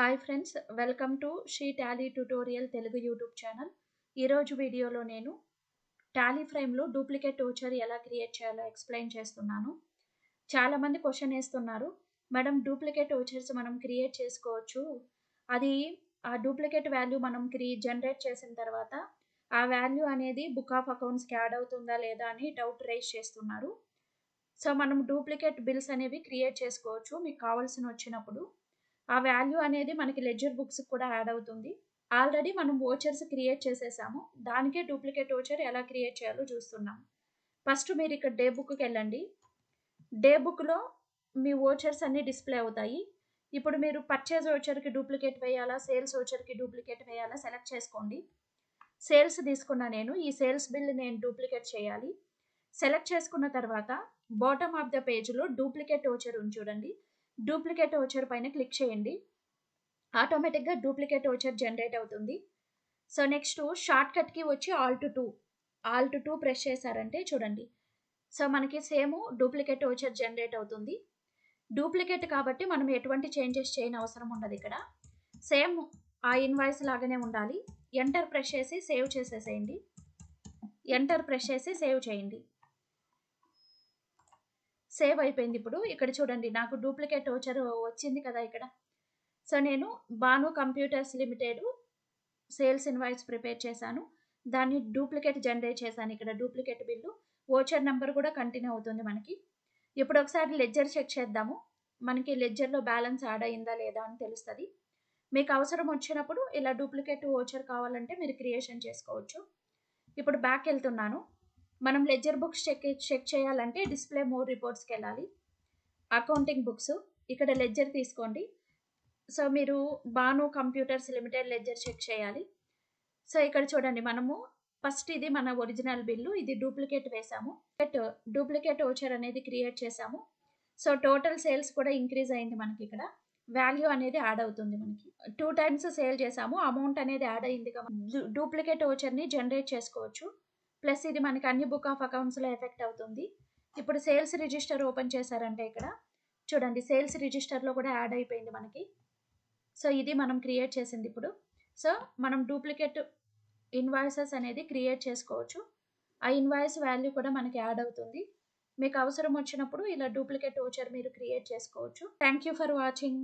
Hi friends, welcome to Sri Tally tutorial Telugu YouTube channel. ఈరోజు వీడియోలో నేను టాలీ ఫ్రేమ్లో డూప్లికేట్ వోచర్ ఎలా క్రియేట్ చేయాలో ఎక్స్ప్లెయిన్ చేస్తున్నాను. చాలామంది క్వశ్చన్ వేస్తున్నారు, మేడం డూప్లికేట్ వోచర్స్ మనం క్రియేట్ చేసుకోవచ్చు, అది ఆ డూప్లికేట్ వాల్యూ మనం జనరేట్ చేసిన తర్వాత ఆ వాల్యూ అనేది బుక్ ఆఫ్ అకౌంట్స్కి యాడ్ అవుతుందా లేదా అని డౌట్ రైజ్ చేస్తున్నారు. సో మనం డూప్లికేట్ బిల్స్ అనేవి క్రియేట్ చేసుకోవచ్చు మీకు కావాల్సిన వచ్చినప్పుడు. ఆ వాల్యూ అనేది మనకి లెడ్జర్ బుక్స్‌కి కూడా యాడ్ అవుతుంది. ఆల్రెడీ మనం వోచర్స్ క్రియేట్ చేసేసాము. దానికే డూప్లికేట్ వోచర్ ఎలా క్రియేట్ చేయాలో చూస్తున్నాం. ఫస్ట్ మీరు ఇక్కడ డే బుక్‌కెళ్ళండి. డే బుక్‌లో మీ వోచర్స్ అన్నీ డిస్‌ప్లే అవుతాయి. ఇప్పుడు మీరు పర్చేజ్ వోచర్‌కి డూప్లికేట్ వేయాలా, సేల్స్ వోచర్‌కి డూప్లికేట్ వేయాలా సెలెక్ట్ చేసుకోండి. సేల్స్ తీసుకున్నా నేను. ఈ సేల్స్ బిల్ నేను డూప్లికేట్ చేయాలి. సెలెక్ట్ చేసుకున్న తర్వాత బాటమ్ ఆఫ్ ద పేజ్‌లో డూప్లికేట్ వోచర్ ఉంది చూడండి. డూప్లికేట్ వోచర్ పైన క్లిక్ చేయండి. ఆటోమేటిక్‌గా డూప్లికేట్ వోచర్ జనరేట్ అవుతుంది. సో నెక్స్ట్ షార్ట్‌కట్‌కి వచ్చి ఆల్ట్ 2 ప్రెస్ చేశారంటే చూడండి. సో మనకి సేమ్ డూప్లికేట్ వోచర్ జనరేట్ అవుతుంది. డూప్లికేట్ కాబట్టి మనం ఎటువంటి చేంజెస్ చేయనవసరం ఉండదు ఇక్కడ. సేమ్ ఆ ఇన్వాయిస్ లాగానే ఉండాలి. ఎంటర్ ప్రెస్ చేసి సేవ్ చేసేసేయండి. ఎంటర్ ప్రెస్ చేసి సేవ్ చేయండి. సేవ్ అయిపోయింది. ఇప్పుడు ఇక్కడ చూడండి నాకు డూప్లికేట్ వోచర్ వచ్చింది కదా ఇక్కడ. సో నేను Bhanu computers limited sales invoice prepare చేశాను. దాన్ని డూప్లికేట్ జనరేట్ చేశాను ఇక్కడ డూప్లికేట్ బిల్లు. వోచర్ నంబర్ కూడా కంటిన్యూ అవుతుంది మనకి. ఇప్పుడు ఒకసారి లెడ్జర్ చెక్ చేద్దాము. మనకి లెడ్జర్‌లో బ్యాలెన్స్ యాడ్ అయిందా లేదా అని తెలుస్తది. మీకు అవసరం వచ్చినప్పుడు ఇలా డూప్లికేట్ వోచర్ కావాలంటే మీరు క్రియేషన్ చేసుకోవచ్చు. ఇప్పుడు బ్యాక్ ఎళ్తున్నాను. మనం లెడ్జర్ బుక్స్ చెక్ చేయాలంటే డిస్‌ప్లే మోర్ రిపోర్ట్స్‌కెళ్ళాలి. అకౌంటింగ్ బుక్స్ ఇక్కడ లెడ్జర్ తీసుకోండి. సో మీరు Bhanu computers limited ledger check చేయాలి. సో ఇక్కడ చూడండి మనము ఫస్ట్ ఇది మన ఒరిజినల్ బిల్లు, ఇది డూప్లికేట్ వేసాము. డూప్లికేట్ వోచర్ అనేది క్రియేట్ చేసాము. సో టోటల్ సేల్స్ కూడా ఇంక్రీజ్ అయింది మనకి ఇక్కడ. వాల్యూ అనేది యాడ్ అవుతుంది మనకి. 2 టైమ్స్ సేల్ చేసాము. అమౌంట్ అనేది యాడ్ అయింది కాబట్టి డూప్లికేట్ వోచర్‌ని జనరేట్ చేసుకోవచ్చు. ప్లస్ ఇది మనకి అన్ని బుక్ ఆఫ్ అకౌంట్స్‌లో ఎఫెక్ట్ అవుతుంది. ఇప్పుడు సేల్స్ రిజిస్టర్ ఓపెన్ చేశారంటే ఇక్కడ చూడండి సేల్స్ రిజిస్టర్‌లో కూడా యాడ్ అయిపోయింది మనకి. సో ఇది మనం క్రియేట్ చేసింది ఇప్పుడు. సో మనం డూప్లికేట్ ఇన్వాయిసెస్ అనేది క్రియేట్ చేసుకోవచ్చు. ఆ ఇన్వాయిస్ వాల్యూ కూడా మనకి యాడ్ అవుతుంది. మీకు అవసరం వచ్చినప్పుడు ఇలా డూప్లికేట్ వోచర్ మీరు క్రియేట్ చేసుకోవచ్చు. Thank you for watching.